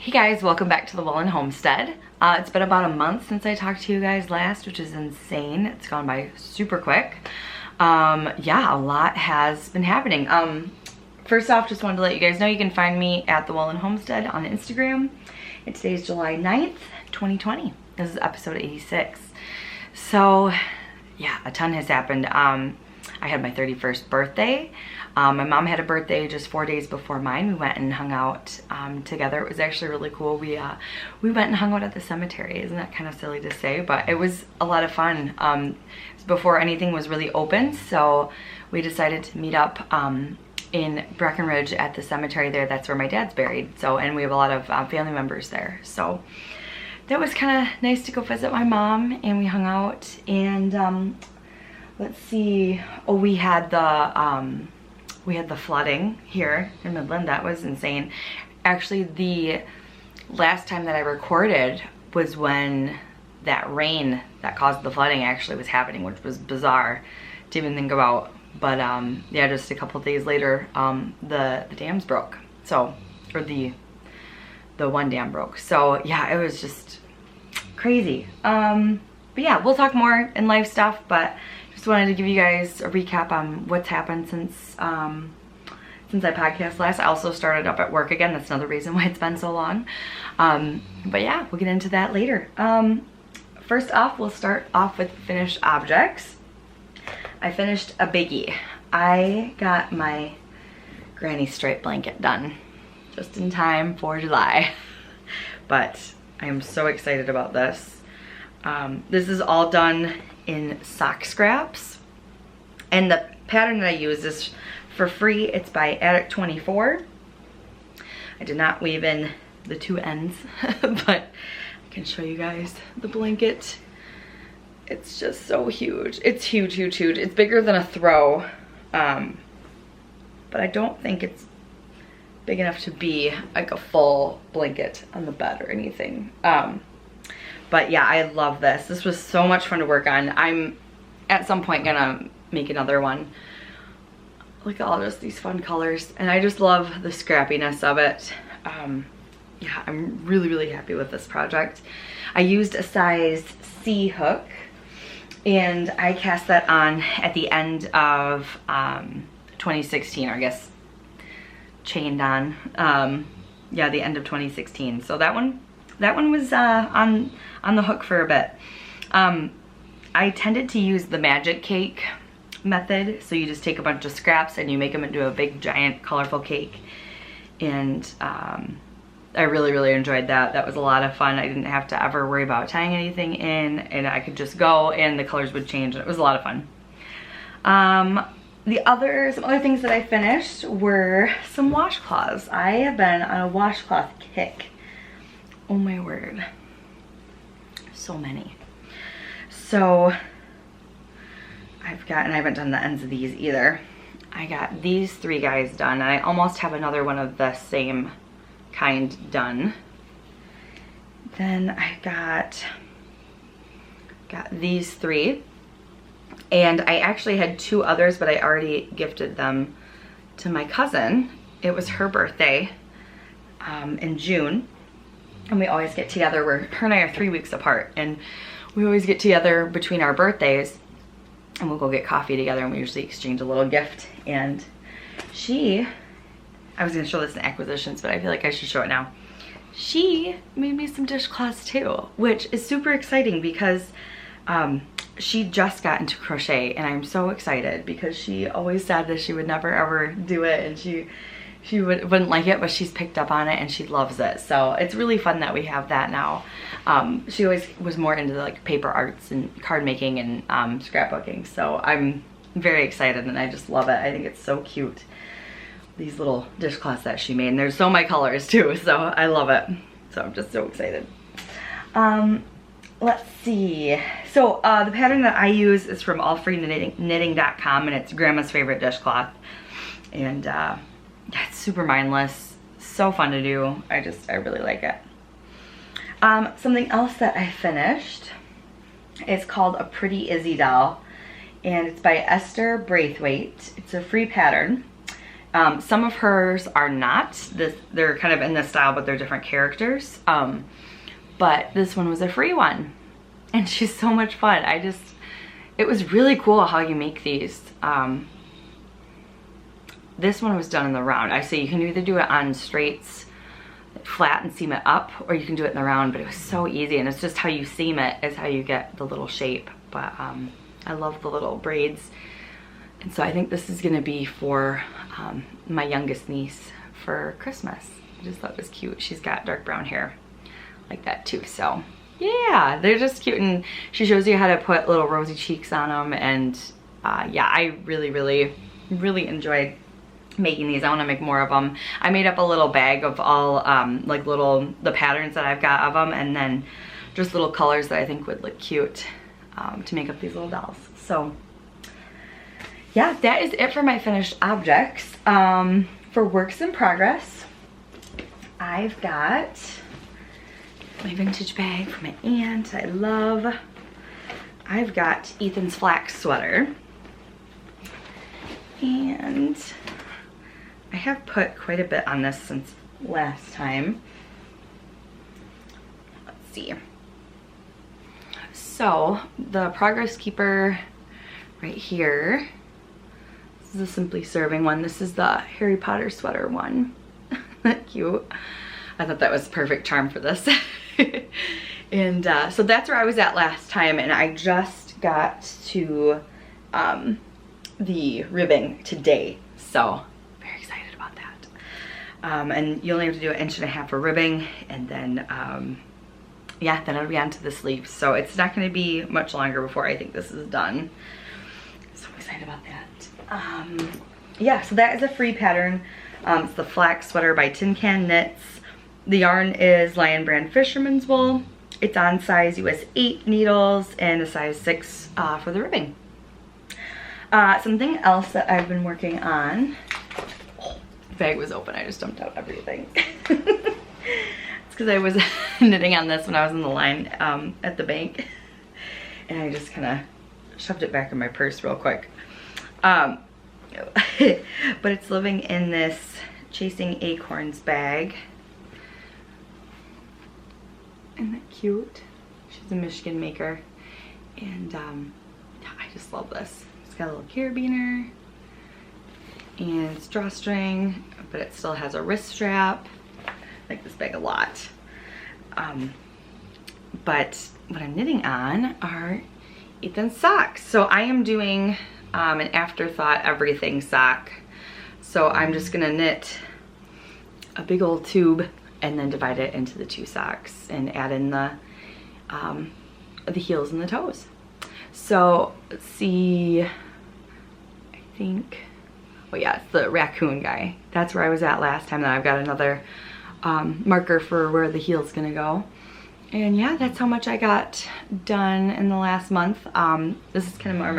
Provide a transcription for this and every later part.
Hey guys, welcome back to the Woolen Homestead. It's been about a month since I talked to you guys last, which is insane. It's gone by super quick. Yeah, a lot has been happening. First off, just wanted to let you guys know you can find me at the Woolen Homestead on Instagram. And today's July 9th, 2020. This is episode 86. So, yeah, a ton has happened. I had my 31st birthday. My mom had a birthday just 4 days before mine. We went and hung out together. It was actually really cool. We went and hung out at the cemetery. Isn't that kind of silly to say? But it was a lot of fun. It was before anything was really open, so we decided to meet up in Breckenridge at the cemetery there. That's where my dad's buried. So, and we have a lot of family members there. So that was kind of nice to go visit my mom, and we hung out. And let's see. Oh, we had the flooding here in Midland. That was insane. Actually, the last time that I recorded was when that rain that caused the flooding actually was happening, which was bizarre to even think about. But yeah, just a couple days later, the dams broke. So, or the one dam broke. So yeah, it was just crazy. But yeah, we'll talk more in life stuff, but just wanted to give you guys a recap on what's happened since I podcast last. I also started up at work again. That's another reason why it's been so long. But yeah, we'll get into that later. First off, we'll start off with finished objects. I finished a biggie. I got my granny stripe blanket done just in time for July. But I am so excited about this. This is all done in sock scraps, and the pattern that I use is for free. It's by Attic 24. I did not weave in the two ends, but I can show you guys the blanket. It's just so huge. It's huge, huge, huge. It's bigger than a throw, but I don't think it's big enough to be like a full blanket on the bed or anything. But yeah, I love this. This was so much fun to work on. I'm at some point gonna make another one. Look at all just these fun colors. And I just love the scrappiness of it. Yeah, I'm really, really happy with this project. I used a size C hook, and I cast that on at the end of 2016, or I guess chained on. Yeah, the end of 2016. So that one was on the hook for a bit. I tended to use the magic cake method. So you just take a bunch of scraps and you make them into a big, giant, colorful cake. And I really, really enjoyed that. That was a lot of fun. I didn't have to ever worry about tying anything in, and I could just go and the colors would change, and it was a lot of fun. Some other things that I finished were some washcloths. I have been on a washcloth kick. Oh my word. So many. So I haven't done the ends of these either. I got these three guys done, and I almost have another one of the same kind done. Then I got these three, and I actually had two others, but I already gifted them to my cousin. It was her birthday in June. And we always get together. Her and I are 3 weeks apart, and we always get together between our birthdays, and we'll go get coffee together, and we usually exchange a little gift. And I was gonna show this in acquisitions, but I feel like I should show it now. She made me some dishcloths too, which is super exciting because she just got into crochet, and I'm so excited because she always said that she would never ever do it, and she wouldn't like it, but she's picked up on it and she loves it. So it's really fun that we have that now. She always was more into like paper arts and card making and scrapbooking. So I'm very excited, and I just love it. I think it's so cute. These little dishcloths that she made, and there's so many colors too, so I love it. So I'm just so excited. Let's see. So the pattern that I use is from allfreeknitting.com, and it's Grandma's favorite dishcloth. And yeah, it's super mindless, so fun to do. I really like it. Something else that I finished is called A Pretty Izzy Doll, and it's by Esther Braithwaite. It's a free pattern, Some of hers are not. They're kind of in this style, but they're different characters. But this one was a free one. And she's so much fun. It was really cool how you make these. This one was done in the round. I say you can either do it on straights, flat and seam it up, or you can do it in the round, but it was so easy, and it's just how you seam it is how you get the little shape. But I love the little braids. And so I think this is gonna be for my youngest niece for Christmas. I just thought it was cute. She's got dark brown hair like that too, so yeah, they're just cute. And she shows you how to put little rosy cheeks on them, and yeah, I really enjoyed making these. I want to make more of them. I made up a little bag of all like the patterns that I've got of them, and then just little colors that I think would look cute to make up these little dolls. So yeah, that is it for my finished objects. For works in progress, I've got my vintage bag for my aunt. I love. I've got Ethan's flax sweater, and I have put quite a bit on this since last time. Let's see. So the Progress Keeper right here, this is a Simply Serving one. This is the Harry Potter sweater one. That cute. I thought that was perfect charm for this. And so that's where I was at last time, and I just got to the ribbing today. So very excited about that. And you only have to do 1.5 inches for ribbing, and then yeah, then it'll be onto the sleeves. So it's not going to be much longer before I think this is done. So I'm excited about that. Yeah, so that is a free pattern. It's the Flax Sweater by Tin Can Knits. The yarn is Lion Brand Fisherman's Wool. It's on size US 8 needles and a size 6 for the ribbing. Something else that I've been working on. Oh, the bag was open. I just dumped out everything. It's because I was knitting on this when I was in the line at the bank. And I just kind of shoved it back in my purse real quick. But it's living in this Chasing Acorns bag. Isn't that cute? She's a Michigan maker. And yeah, I just love this. It's got a little carabiner and it's drawstring, but it still has a wrist strap. I like this bag a lot. But what I'm knitting on are Ethan's socks. So I am doing an afterthought everything sock. So I'm just gonna knit a big old tube and then divide it into the 2 socks and add in the heels and the toes. So let's see, I think, oh yeah, it's the raccoon guy. That's where I was at last time. Then I've got another marker for where the heel's gonna go. And yeah, that's how much I got done in the last month. This is kind of more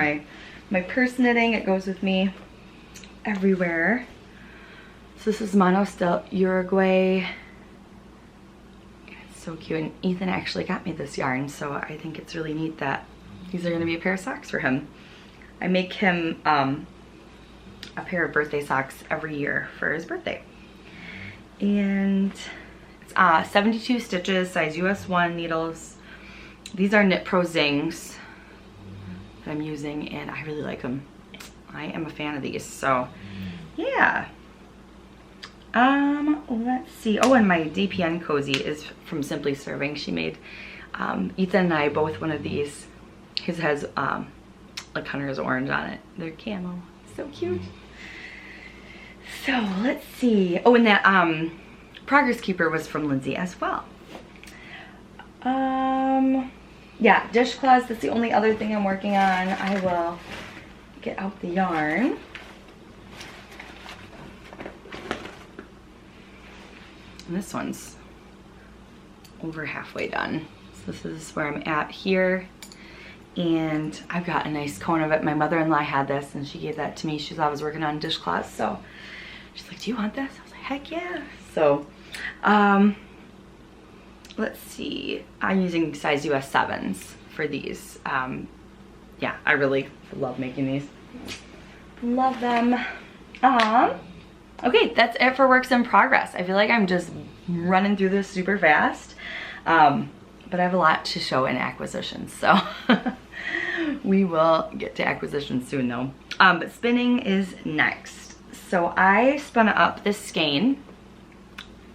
my purse knitting. It goes with me everywhere. So this is Mono Still Uruguay. It's so cute, and Ethan actually got me this yarn, so I think it's really neat that these are gonna be a pair of socks for him. I make him a pair of birthday socks every year for his birthday. And it's 72 stitches, size US 1 needles. These are Knit Pro Zings that I'm using, and I really like them. I am a fan of these, so yeah. Let's see. Oh, and my DPN cozy is from Simply Serving. She made Ethan and I both one of these. His has like Hunter's orange on it. They're camo. So cute. So let's see. Oh, and that Progress Keeper was from Lindsay as well. Yeah, dishcloths. That's the only other thing I'm working on. I will get out the yarn. And this one's over halfway done. So this is where I'm at here. And I've got a nice cone of it. My mother-in-law had this and she gave that to me. She's always working on dishcloths. So she's like, do you want this? I was like, heck yeah. So let's see. I'm using size US 7s for these. Yeah, I really love making these. Love them. Okay, that's it for works in progress. I feel like I'm just running through this super fast, but I have a lot to show in acquisitions, so we will get to acquisitions soon though. But spinning is next. So I spun up this skein.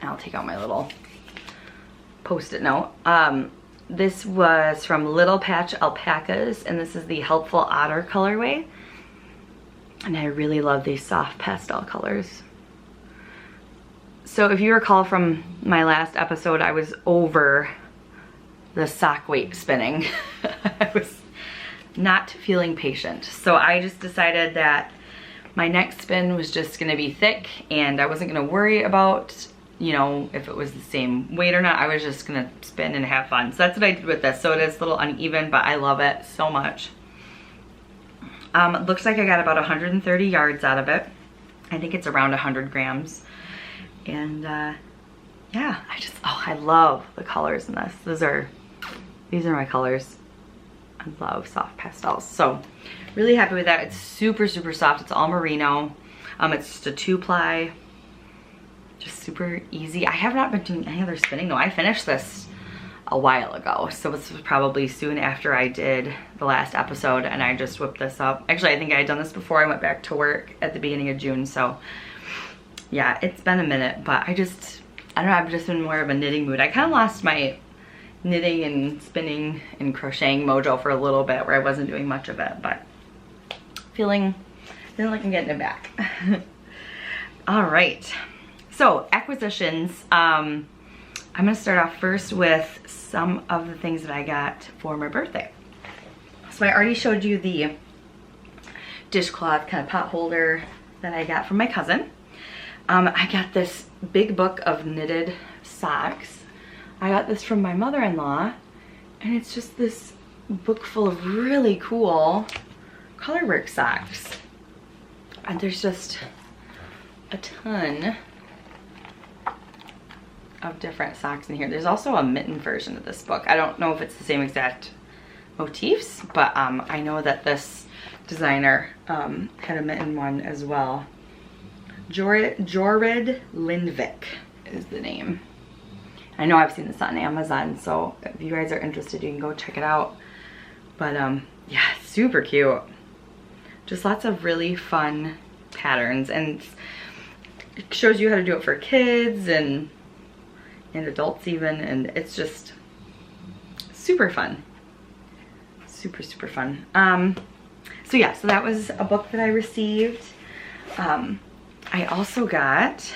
I'll take out my little post-it note. This was from Little Patch Alpacas, and this is the Helpful Otter colorway. And I really love these soft pastel colors. So if you recall from my last episode, I was over the sock weight spinning. I was not feeling patient. So I just decided that my next spin was just gonna be thick, and I wasn't gonna worry about, you know, if it was the same weight or not. I was just gonna spin and have fun. So that's what I did with this. So it is a little uneven, but I love it so much. It looks like I got about 130 yards out of it. I think it's around 100 grams. And yeah, I love the colors in this. These are my colors. I love soft pastels. So really happy with that. It's super, super soft. It's all merino. It's just a 2-ply. Just super easy. I have not been doing any other spinning though. I finished this a while ago. So this was probably soon after I did the last episode, and I just whipped this up. Actually, I think I had done this before I went back to work at the beginning of June. So yeah, it's been a minute, but I don't know, I've just been more of a knitting mood. I kind of lost my knitting and spinning and crocheting mojo for a little bit where I wasn't doing much of it, but feeling like I'm getting it back. All right, so acquisitions. I'm gonna start off first with some of the things that I got for my birthday. So I already showed you the dishcloth kind of pot holder that I got from my cousin. I got this big book of knitted socks. I got this from my mother-in-law, and it's just this book full of really cool colorwork socks. And there's just a ton of different socks in here. There's also a mitten version of this book. I don't know if it's the same exact motifs, but I know that this designer had a mitten one as well. Jorid Lindvik is the name. I know I've seen this on Amazon, so if you guys are interested, you can go check it out. But yeah, super cute. Just lots of really fun patterns, and it shows you how to do it for kids and adults even, and it's just super fun. Super, super fun. So yeah, so that was a book that I received. I also got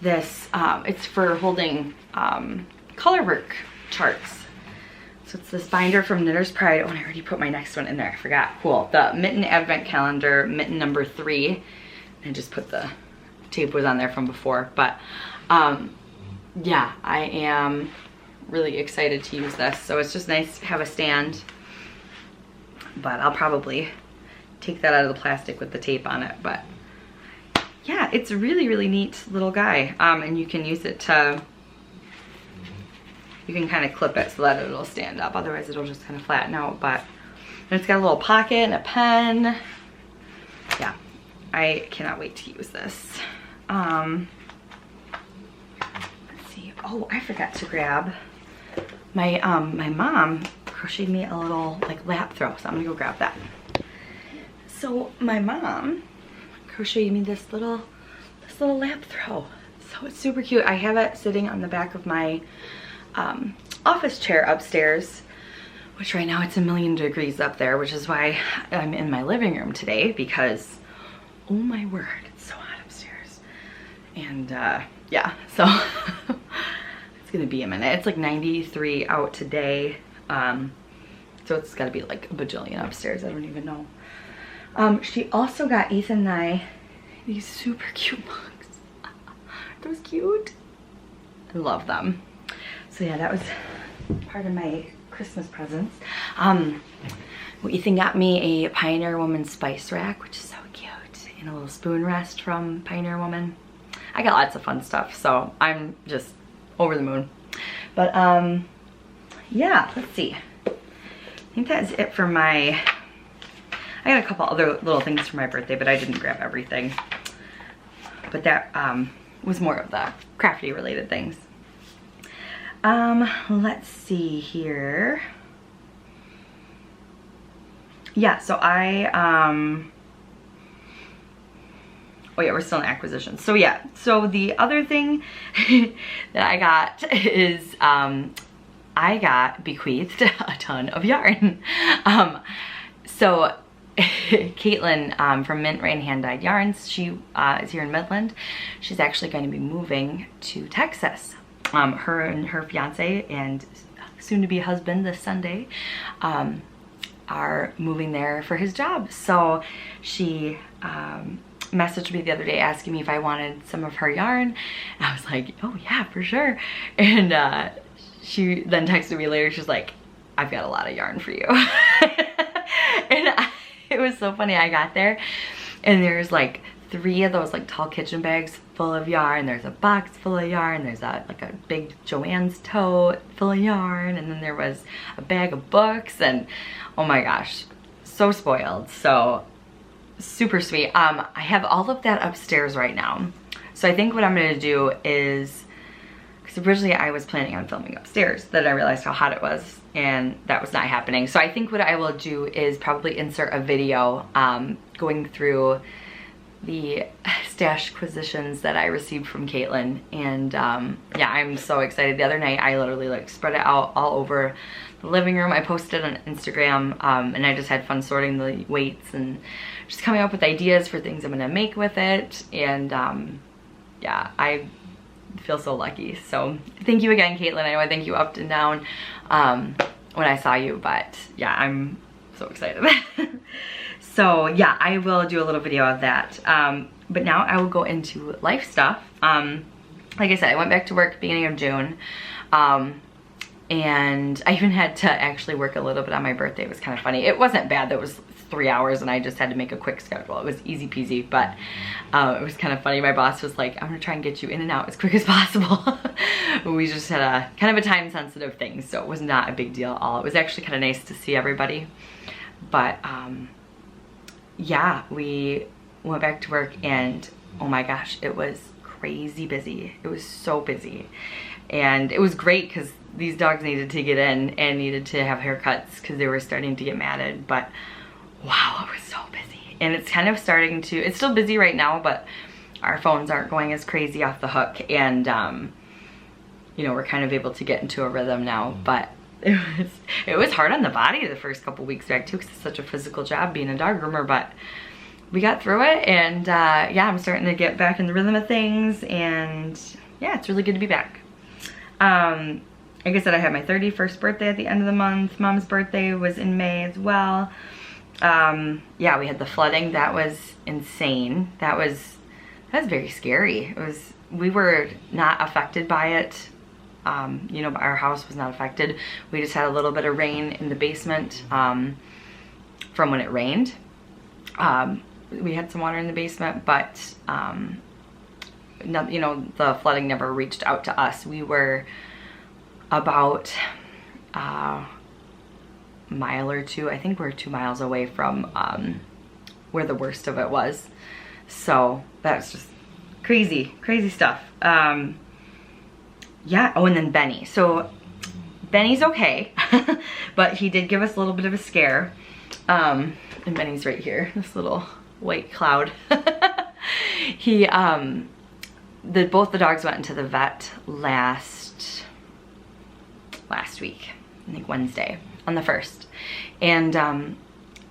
this, it's for holding colorwork charts. So it's this binder from Knitter's Pride. Oh, and I already put my next one in there, I forgot. Cool, the Mitten Advent Calendar, mitten number 3. I just put the tape was on there from before, but yeah, I am really excited to use this. So it's just nice to have a stand, but I'll probably take that out of the plastic with the tape on it. But yeah, it's a really, really neat little guy. And you can use it to, you can kind of clip it so that it'll stand up. Otherwise it'll just kind of flatten out. But and it's got a little pocket and a pen. Yeah, I cannot wait to use this. Let's see. Oh, I forgot to grab my my mom crocheted me a little like lap throw, so I'm gonna go grab that. So my mom crocheted me this little lap throw. So it's super cute. I have it sitting on the back of my office chair upstairs, which right now it's 1,000,000 degrees up there, which is why I'm in my living room today, because oh my word, it's so hot upstairs. And yeah, so it's gonna be a minute. It's like 93 out today, so it's gotta be like a bajillion upstairs. I don't even know. She also got Ethan and I these super cute mugs. Aren't those cute? I love them. So yeah, that was part of my Christmas presents. Ethan got me a Pioneer Woman spice rack, which is so cute, and a little spoon rest from Pioneer Woman. I got lots of fun stuff, so I'm just over the moon. But yeah, let's see. I think that's it for my, I got a couple other little things for my birthday, but I didn't grab everything. but that was more of the crafty related things. Let's see here. Yeah, so oh yeah, we're still in acquisition. So yeah, so the other thing that I got is I got bequeathed a ton of yarn. So Caitlin from Mint Rain Hand Dyed Yarns, she is here in Midland. She's actually going to be moving to Texas. Her and her fiance and soon to be husband this Sunday are moving there for his job. So she messaged me the other day asking me if I wanted some of her yarn. And I was like, oh yeah, for sure. And she then texted me later, she's like, I've got a lot of yarn for you. And it was so funny. I got there and there's like 3 of those like tall kitchen bags full of yarn. There's a box full of yarn. There's like a big Joann's tote full of yarn. And then there was a bag of books, and oh my gosh, so spoiled. So super sweet. I have all of that upstairs right now. So I think what I'm gonna do is, because originally I was planning on filming upstairs, then I realized how hot it was and that was not happening. So I think what I will do is probably insert a video going through the stash acquisitions that I received from Caitlin. And yeah, I'm so excited. The other night I literally like spread it out all over the living room. I posted on Instagram and I just had fun sorting the weights and just coming up with ideas for things I'm gonna make with it. And yeah, I feel so lucky. So thank you again, Caitlin. I know I thank you up and down when I saw you, but yeah, I'm so excited. So yeah, I will do a little video of that. But now I will go into life stuff. Like I said, I went back to work beginning of June. And I even had to actually work a little bit on my birthday. It was kind of funny. It wasn't bad. That was 3 hours and I just had to make a quick schedule. It was easy peasy, but it was kind of funny. My boss was like, I'm gonna try and get you in and out as quick as possible. We just had a kind of a time sensitive thing, so it was not a big deal at all. It was actually kind of nice to see everybody. But yeah, we went back to work and oh my gosh, it was crazy busy. It was so busy. And it was great because these dogs needed to get in and needed to have haircuts because they were starting to get matted. But wow, it was so busy. And it's kind of starting to, it's still busy right now, but our phones aren't going as crazy off the hook. And you know, we're kind of able to get into a rhythm now. But it was hard on the body the first couple weeks back too, because it's such a physical job being a dog groomer, but we got through it. And yeah, I'm starting to get back in the rhythm of things, and yeah, it's really good to be back. Like I said, I had my 31st birthday at the end of the month. Mom's birthday was in May as well. Yeah, we had the flooding. That was insane. That was very scary. We were not affected by it. You know, our house was not affected. We just had a little bit of rain in the basement from when it rained. We had some water in the basement, but not, you know, the flooding never reached out to us. We were about a mile or two. I think we're 2 miles away from where the worst of it was. So that's just crazy, crazy stuff. Yeah, oh, and then Benny. So Benny's okay, but he did give us a little bit of a scare. And Benny's right here, this little white cloud. He, both the dogs went into the vet last week, I think Wednesday, on the 1st. And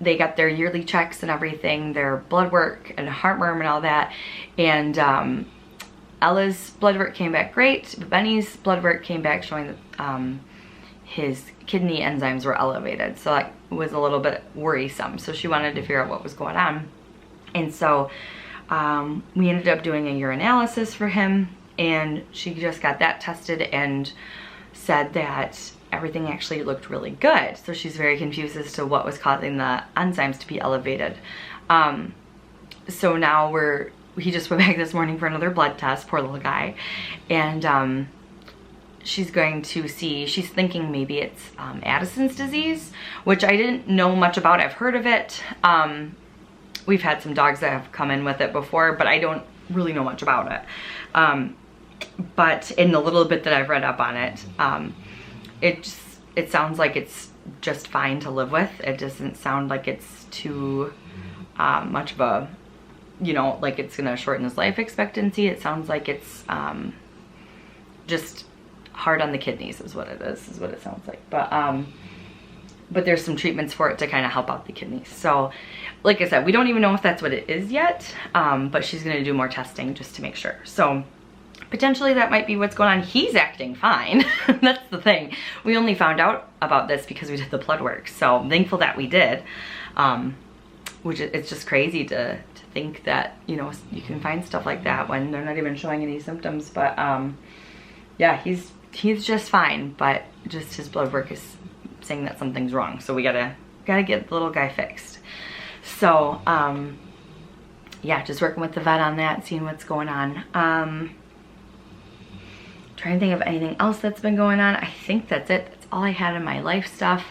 they got their yearly checks and everything, their blood work and heartworm and all that. And Ella's blood work came back great, but Benny's blood work came back showing that his kidney enzymes were elevated. So that was a little bit worrisome. So she wanted to figure out what was going on. And so we ended up doing a urinalysis for him, and she just got that tested and said that everything actually looked really good. So she's very confused as to what was causing the enzymes to be elevated. So now he just went back this morning for another blood test, poor little guy. And she's going to see, she's thinking maybe it's Addison's disease, which I didn't know much about. I've heard of it. We've had some dogs that have come in with it before, but I don't really know much about it. But in the little bit that I've read up on it, it sounds like it's just fine to live with. It doesn't sound like it's too much of a, you know, like it's gonna shorten his life expectancy. It sounds like it's just hard on the kidneys is what it sounds like. But there's some treatments for it to kind of help out the kidneys. So like I said, we don't even know if that's what it is yet, but she's gonna do more testing just to make sure. So potentially that might be what's going on. He's acting fine. That's the thing. We only found out about this because we did the blood work. So I'm thankful that we did. Which it's just crazy to think that, you know, you can find stuff like that when they're not even showing any symptoms. But yeah, he's just fine, but just his blood work is saying that something's wrong. So we gotta get the little guy fixed. So yeah, just working with the vet on that, seeing what's going on. Trying to think of anything else that's been going on. I think that's it. That's all I had in my life stuff.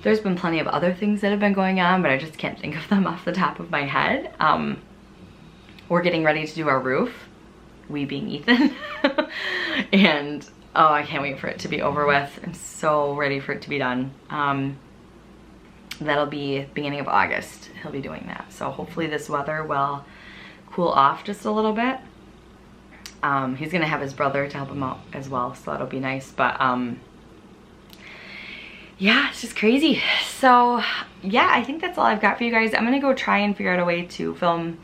There's been plenty of other things that have been going on, but I just can't think of them off the top of my head. We're getting ready to do our roof, we being Ethan. And oh, I can't wait for it to be over with. I'm so ready for it to be done. That'll be beginning of August. He'll be doing that. So hopefully this weather will cool off just a little bit. He's gonna have his brother to help him out as well, so that'll be nice. But yeah, it's just crazy. So yeah, I think that's all I've got for you guys. I'm gonna go try and figure out a way to film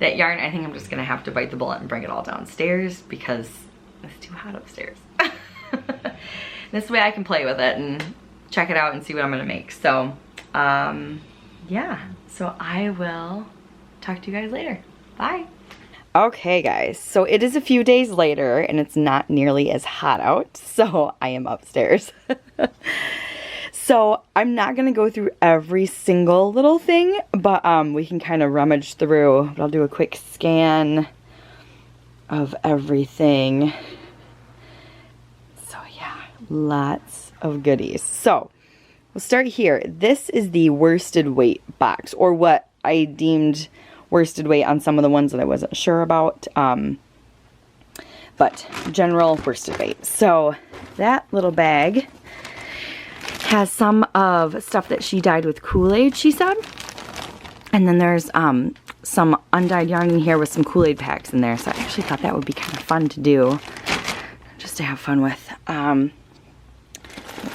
that yarn. I think I'm just gonna have to bite the bullet and bring it all downstairs because it's too hot upstairs. This way I can play with it and check it out and see what I'm gonna make. So yeah, so I will talk to you guys later. Bye. Okay guys, so it is a few days later and it's not nearly as hot out, so I am upstairs. So I'm not gonna go through every single little thing, but we can kind of rummage through. I'll do a quick scan of everything. So yeah, lots of goodies. So we'll start here. This is the worsted weight box, or what I deemed worsted weight on some of the ones that I wasn't sure about, but general worsted weight. So that little bag has some of stuff that she dyed with Kool-Aid, she said, and then there's some undyed yarn in here with some Kool-Aid packs in there. So I actually thought that would be kind of fun to do, just to have fun with. Let's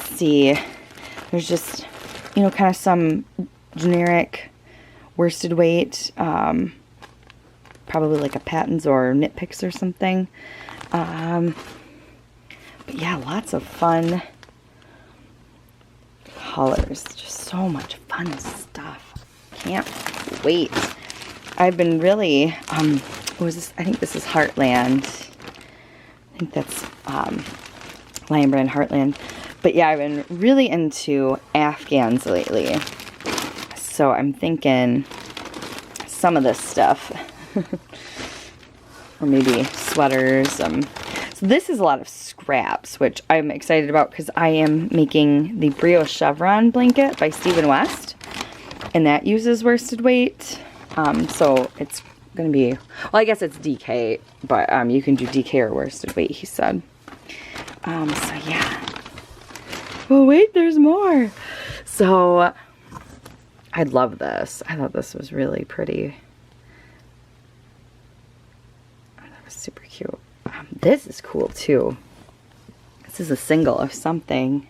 see, there's just, you know, kind of some generic worsted weight, probably like a Patons or Knit Picks or something. But yeah, lots of fun colors. Just so much fun stuff. Can't wait. I've been really, what was this? I think this is Heartland. I think that's Lion Brand Heartland. But yeah, I've been really into Afghans lately. So I'm thinking some of this stuff, or maybe sweaters. So this is a lot of scraps, which I'm excited about because I am making the Brioche Chevron blanket by Stephen West, and that uses worsted weight. So it's going to be, well, I guess it's DK, but you can do DK or worsted weight, he said. So yeah. Oh wait, there's more. So I love this. I thought this was really pretty. That was super cute. This is cool too. This is a single of something.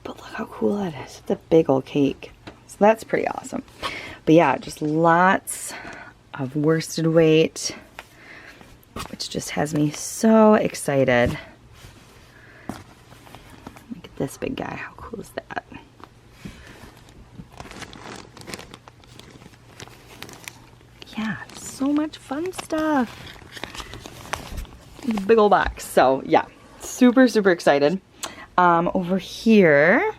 But look how cool that is. It's a big old cake. So that's pretty awesome. But yeah, just lots of worsted weight, which just has me so excited. Look at this big guy. How cool is that? Yeah, so much fun stuff. It's a big old box. So yeah, super, super excited. Over here,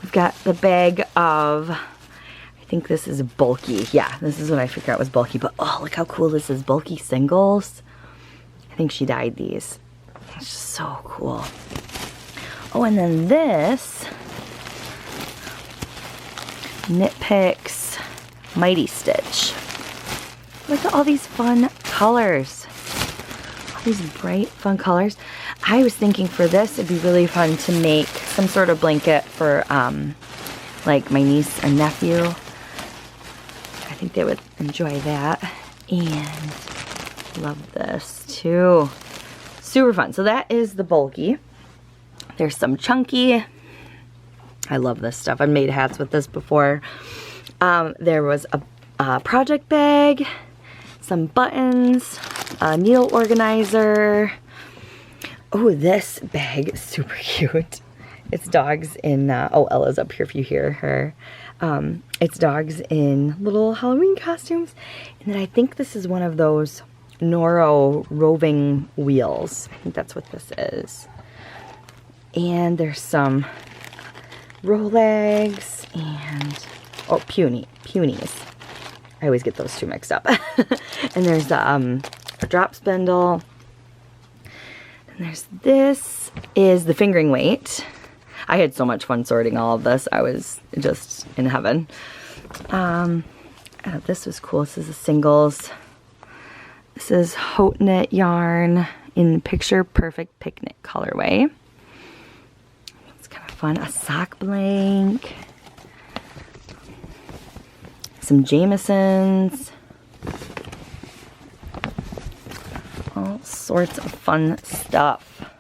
we've got the bag of, I think this is bulky. Yeah, this is what I figured out was bulky. But oh, look how cool this is. Bulky singles. I think she dyed these. It's just so cool. Oh, and then this, Knit Picks Mighty Stitch. Look at all these fun colors. All these bright, fun colors. I was thinking for this, it'd be really fun to make some sort of blanket for like my niece and nephew. I think they would enjoy that. And love this too. Super fun. So that is the bulky. There's some chunky. I love this stuff. I've made hats with this before. There was a project bag, some buttons, a needle organizer. Oh, this bag is super cute. It's dogs in, oh, Ella's up here if you hear her. It's dogs in little Halloween costumes. And then I think this is one of those Noro roving wheels. I think that's what this is. And there's some Rolegs and, oh, Punies. I always get those two mixed up. And there's a drop spindle. And there's this is the fingering weight. I had so much fun sorting all of this. I was just in heaven. Oh, this was cool. This is a singles. This is Haute Knit yarn in Picture Perfect Picnic colorway. It's kind of fun. A sock blank. Some Jamisons. All sorts of fun stuff.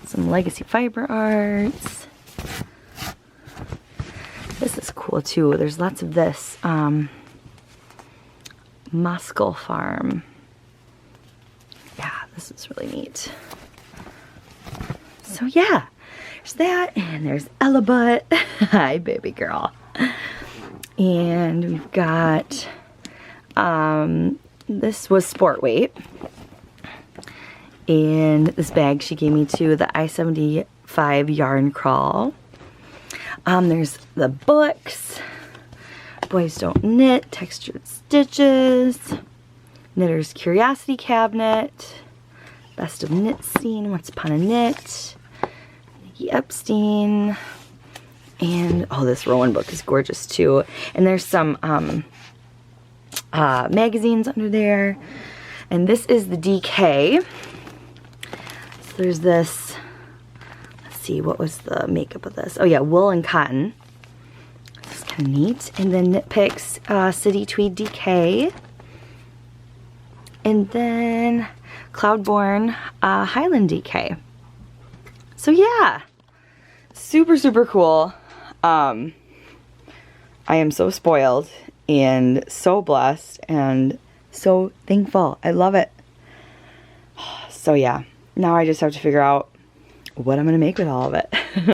Some Legacy Fiber Arts. This is cool too. There's lots of this. Muscle Farm. Yeah, this is really neat. So yeah, there's that, and there's Ella Butt. Hi, baby girl. And we've got, this was sport weight. And this bag she gave me too, the I-75 yarn crawl. There's the books. Boys Don't Knit, Textured Stitches, Knitter's Curiosity Cabinet, Best of Knit Scene, Once Upon a Knit, Nikki Epstein, and oh, this Rowan book is gorgeous too. And there's some magazines under there. And this is the DK. So there's this, let's see, what was the makeup of this? Oh yeah, wool and cotton. Neat. And then Knit Picks City Tweed DK. And then Cloudborn Highland DK. So yeah, super, super cool. I am so spoiled and so blessed and so thankful. I love it. So yeah, now I just have to figure out what I'm going to make with all of it.